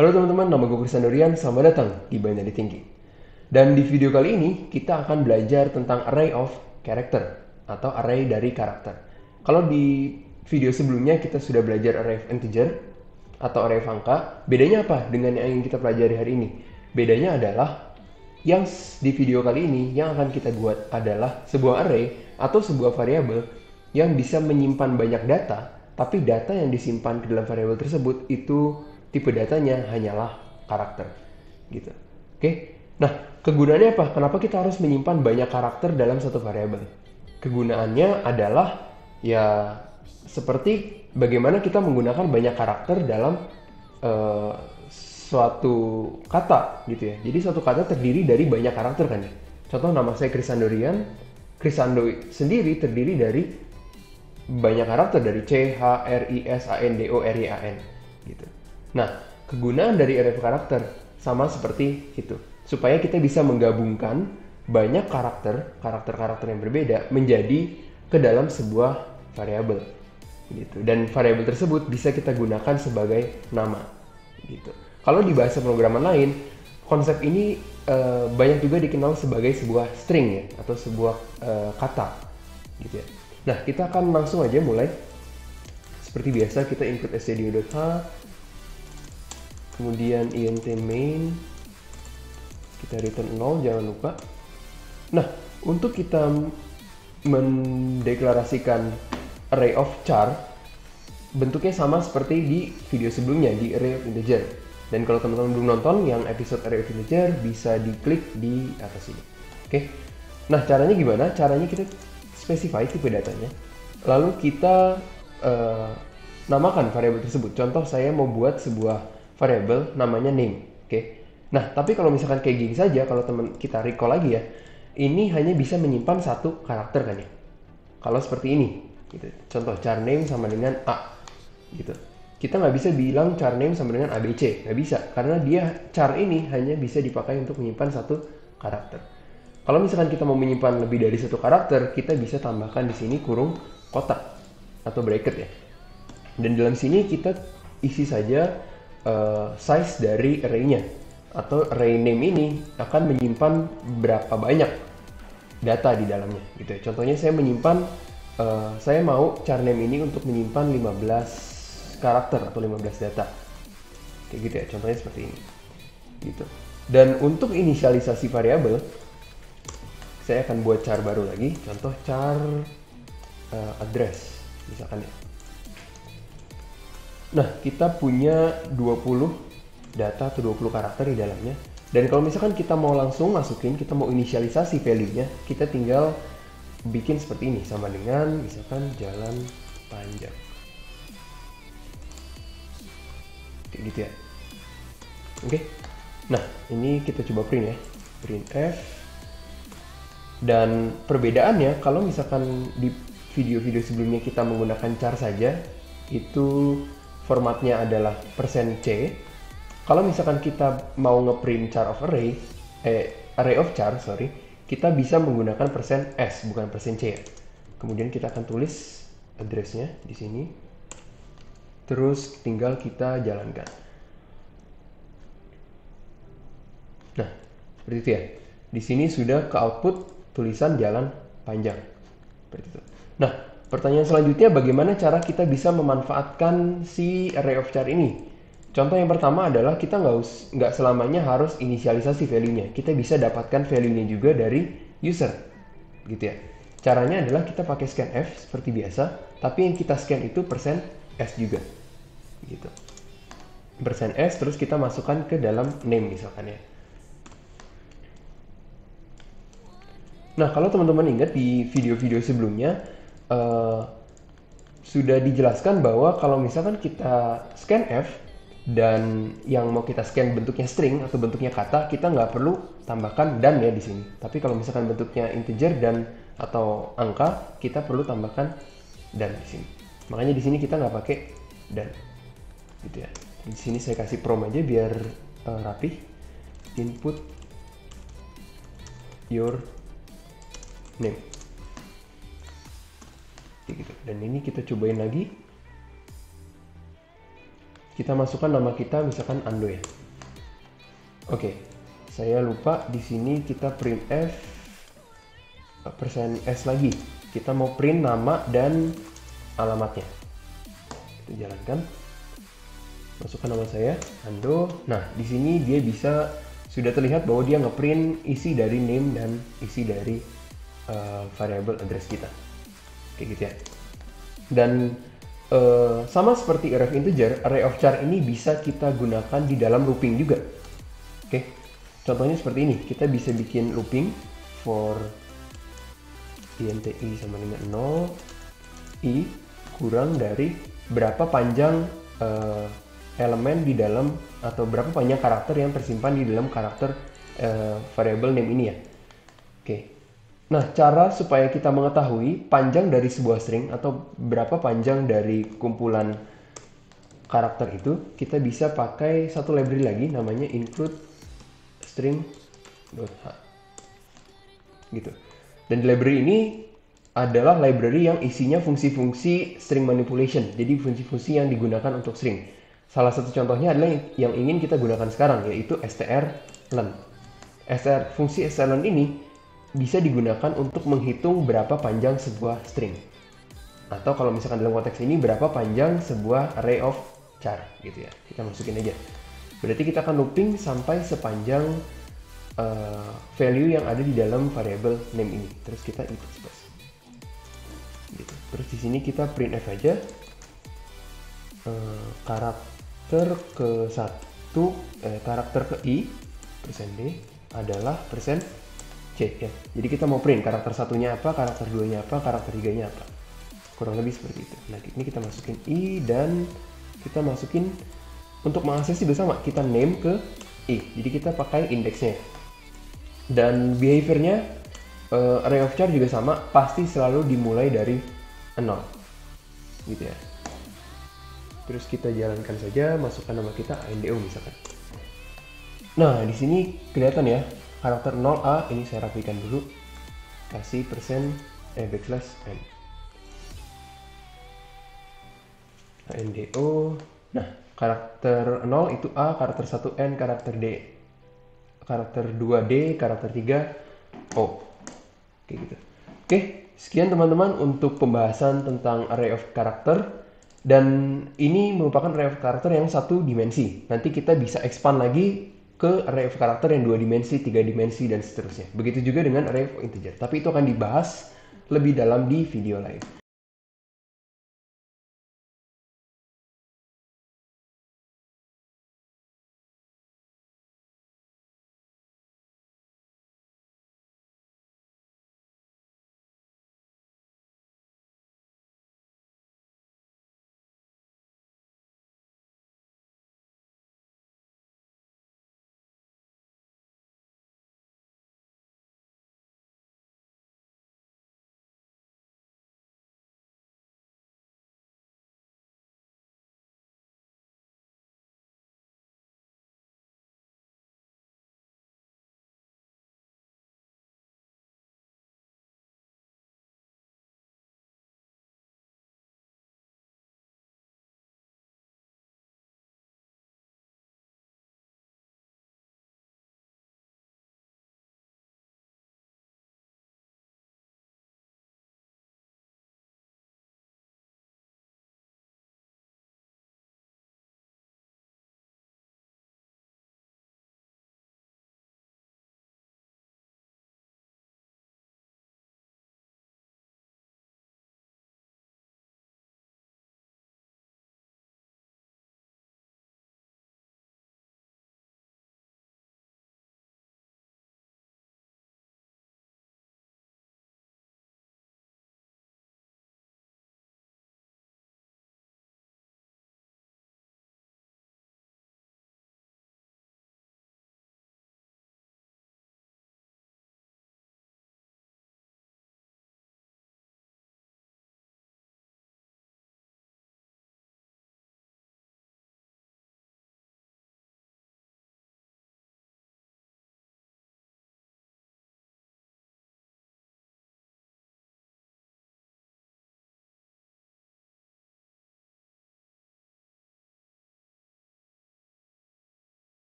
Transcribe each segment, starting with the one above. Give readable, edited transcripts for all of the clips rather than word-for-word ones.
Halo teman-teman, nama gue Christian Dorian, selamat datang di Binary Thinking. Dan di video kali ini, kita akan belajar tentang array of character, atau array dari karakter. Kalau di video sebelumnya kita sudah belajar array of integer, atau array of angka, bedanya apa dengan yang ingin kita pelajari hari ini? Bedanya adalah, yang di video kali ini, yang akan kita buat adalah sebuah array, atau sebuah variabel, yang bisa menyimpan banyak data, tapi data yang disimpan ke dalam variabel tersebut itu tipe datanya hanyalah karakter gitu. Oke. Nah, kegunaannya apa? Kenapa kita harus menyimpan banyak karakter dalam satu variabel? Kegunaannya adalah ya seperti bagaimana kita menggunakan banyak karakter dalam suatu kata gitu ya. Jadi suatu kata terdiri dari banyak karakter kan ya. Contoh nama saya Krisandorian. Krisando sendiri terdiri dari banyak karakter dari C, H, R, I, S, A, N, D, O, R, I, A, N gitu. Nah, kegunaan dari array karakter sama seperti itu. Supaya kita bisa menggabungkan banyak karakter yang berbeda menjadi ke dalam sebuah variabel gitu. Dan variabel tersebut bisa kita gunakan sebagai nama gitu. Kalau di bahasa pemrograman lain, konsep ini banyak juga dikenal sebagai sebuah string ya, atau sebuah kata gitu ya. Nah, kita akan langsung aja mulai. Seperti biasa kita input stdio.h, kemudian int main, kita return 0, jangan lupa. Nah, untuk kita mendeklarasikan array of char, bentuknya sama seperti di video sebelumnya, di array of integer. Dan kalau teman-teman belum nonton yang episode array of integer, bisa diklik di atas ini. Oke. Nah, caranya gimana? Caranya kita specify tipe datanya, lalu kita namakan variabel tersebut. Contoh, saya mau buat sebuah variabel namanya name, oke. Nah, tapi kalau misalkan kayak gini saja, kalau teman kita recall lagi ya, ini hanya bisa menyimpan satu karakter kan ya. Kalau seperti ini, gitu. Contoh char name sama dengan A, gitu. Kita nggak bisa bilang char name sama dengan ABC, nggak bisa, karena dia char ini hanya bisa dipakai untuk menyimpan satu karakter. Kalau misalkan kita mau menyimpan lebih dari satu karakter, kita bisa tambahkan di sini kurung kotak atau bracket ya. Dan dalam sini kita isi saja size dari array-nya, atau array name ini akan menyimpan berapa banyak data di dalamnya gitu ya. Contohnya saya menyimpan saya mau char name ini untuk menyimpan 15 karakter atau 15 data kayak gitu ya, contohnya seperti ini gitu. Dan untuk inisialisasi variabel, saya akan buat char baru lagi, contoh char address misalkan ya. Nah, kita punya 20 data atau 20 karakter di dalamnya. Dan kalau misalkan kita mau langsung masukin, kita mau inisialisasi value-nya, kita tinggal bikin seperti ini, sama dengan misalkan jalan panjang. Kayak gitu ya. Oke. Nah, ini kita coba print ya. Print F. Dan perbedaannya, kalau misalkan di video-video sebelumnya kita menggunakan char saja, itu formatnya adalah %c. Kalau misalkan kita mau ngeprint char of array, array of char, sorry, kita bisa menggunakan %s, bukan %c ya. Kemudian kita akan tulis address-nya di sini. Terus tinggal kita jalankan. Nah, seperti itu ya. Di sini sudah ke output tulisan jalan panjang. Seperti itu. Nah, pertanyaan selanjutnya, bagaimana cara kita bisa memanfaatkan si array of char ini? Contoh yang pertama adalah kita nggak selamanya harus inisialisasi value-nya. Kita bisa dapatkan value-nya juga dari user, gitu ya. Caranya adalah kita pakai scanf seperti biasa, tapi yang kita scan itu %s juga, gitu. %s terus kita masukkan ke dalam name misalkan ya. Nah, kalau teman-teman ingat di video-video sebelumnya sudah dijelaskan bahwa kalau misalkan kita scanf dan yang mau kita scan bentuknya string atau bentuknya kata, kita nggak perlu tambahkan dan ya di sini. Tapi kalau misalkan bentuknya integer dan atau angka, kita perlu tambahkan dan di sini. Makanya di sini kita nggak pakai dan, gitu ya. Di sini saya kasih prom aja biar rapih. Input your name. Gitu. Dan ini kita cobain lagi. Kita masukkan nama kita, misalkan Ando ya. Oke, saya lupa di sini kita printf %s lagi. Kita mau print nama dan alamatnya. Kita jalankan. Masukkan nama saya, Ando. Nah, di sini dia bisa sudah terlihat bahwa dia ngeprint isi dari name dan isi dari variable address kita. Kayak gitu ya. Dan sama seperti array of integer, array of char ini bisa kita gunakan di dalam looping juga. Oke, contohnya seperti ini. Kita bisa bikin looping for inti sama dengan 0, i kurang dari berapa panjang elemen di dalam, atau berapa panjang karakter yang tersimpan di dalam karakter variable name ini ya. Oke. Nah, cara supaya kita mengetahui panjang dari sebuah string atau berapa panjang dari kumpulan karakter itu, kita bisa pakai satu library lagi namanya include string.h. Gitu. Dan library ini adalah library yang isinya fungsi-fungsi string manipulation. Jadi fungsi-fungsi yang digunakan untuk string. Salah satu contohnya adalah yang ingin kita gunakan sekarang, yaitu strlen. Fungsi strlen ini bisa digunakan untuk menghitung berapa panjang sebuah string. Atau kalau misalkan dalam konteks ini, berapa panjang sebuah array of char gitu ya. Kita masukin aja. Berarti kita akan looping sampai sepanjang value yang ada di dalam variable name ini. Terus kita equals plus. Gitu. Terus di sini kita printf aja karakter ke 1, karakter ke i %d adalah %c ya. Jadi kita mau print karakter satunya apa, karakter 2-nya apa, karakter 3-nya apa. Kurang lebih seperti itu. Nah, ini kita masukin i dan kita masukin untuk mengakses juga sama, kita name ke i. Jadi kita pakai indeksnya. Dan behaviornya array of char juga sama, pasti selalu dimulai dari 0 gitu ya. Terus kita jalankan saja, masukkan nama kita ANDO misalkan. Nah, di sini kelihatan ya, karakter 0A ini saya rapikan dulu. Kasih backslash n. ANDO. Nah, karakter 0 itu A, karakter 1 N, karakter D. Karakter 2 D, karakter 3 O. Kayak gitu. Oke, sekian teman-teman untuk pembahasan tentang array of character. Dan ini merupakan array of character yang satu dimensi. Nanti kita bisa expand lagi ke array of character yang 2 dimensi, 3 dimensi, dan seterusnya. Begitu juga dengan array of integer. Tapi itu akan dibahas lebih dalam di video lain.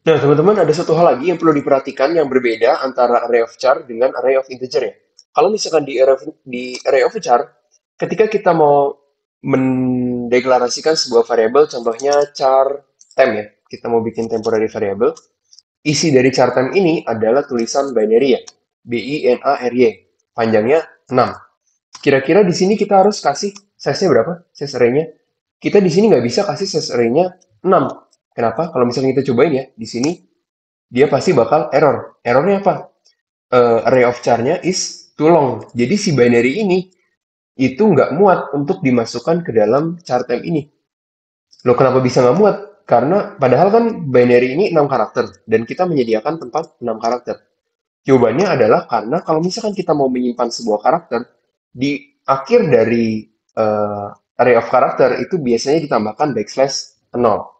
Nah, teman-teman, ada satu hal lagi yang perlu diperhatikan yang berbeda antara array of char dengan array of integer ya. Kalau misalkan di array of char, ketika kita mau mendeklarasikan sebuah variabel, contohnya char temp ya, kita mau bikin temporary variable, isi dari char temp ini adalah tulisan binary ya, BINARY, panjangnya 6. Kira-kira di sini kita harus kasih size-nya berapa? Size array-nya. Kita di sini nggak bisa kasih size array-nya 6. Kenapa? Kalau misalnya kita cobain ya, di sini dia pasti bakal error. Errornya apa? Array of char-nya is too long. Jadi si binary ini itu nggak muat untuk dimasukkan ke dalam char temp ini. Loh, kenapa bisa nggak muat? Karena padahal kan binary ini 6 karakter, dan kita menyediakan tempat 6 karakter. Jawabannya adalah karena kalau misalkan kita mau menyimpan sebuah karakter, di akhir dari array of karakter itu biasanya ditambahkan backslash 0.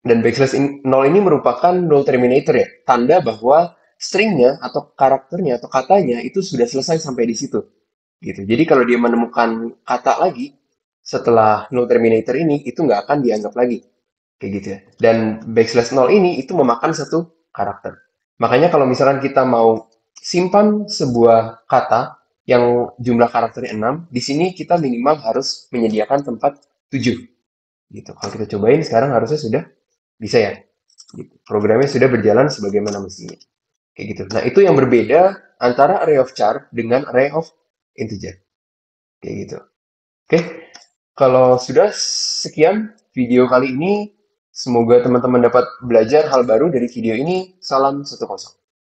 Dan backslash 0 ini merupakan null terminator ya, tanda bahwa stringnya atau karakternya atau katanya itu sudah selesai sampai di situ. Gitu. Jadi kalau dia menemukan kata lagi setelah null terminator ini, itu nggak akan dianggap lagi. Kayak gitu ya. Dan backslash 0 ini itu memakan satu karakter. Makanya kalau misalkan kita mau simpan sebuah kata yang jumlah karakternya 6, di sini kita minimal harus menyediakan tempat 7. Gitu. Kalau kita cobain sekarang harusnya sudah bisa ya. Gitu. Programnya sudah berjalan sebagaimana mestinya. Kayak gitu. Nah, itu yang berbeda antara array of char dengan array of integer. Kayak gitu. Oke, kalau sudah sekian video kali ini, semoga teman-teman dapat belajar hal baru dari video ini. Salam 1-0.